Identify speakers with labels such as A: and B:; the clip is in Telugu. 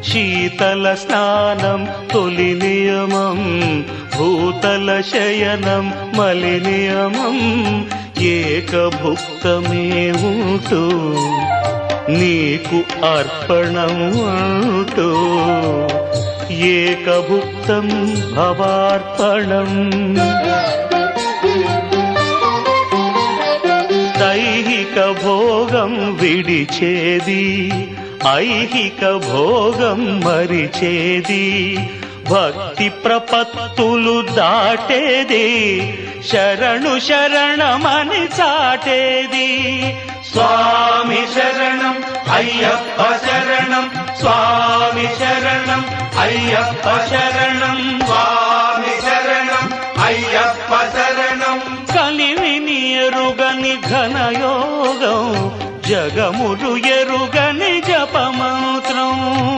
A: శీతల స్నానం తొలి నియమం, భూతల శయనం మలి నియమం. ఏకభుక్తమే ఉంటూ నీకు అర్పణం అంటూ, ఏకభుక్తం భవార్పణం. దైహిక భోగం విడిచేది, ఐహిక భోగం మరిచేది. భక్తి ప్రపత్తులు దాటేది, శరణు శరణమని చాటేది. స్వామి శరణం అయ్యప్ప శరణం, స్వామి శరణం అయ్యప్ప శరణం, స్వామి శరణం అయ్యప్ప శరణం. కలివిని ఎరుగని ఘనయోగం, జగములు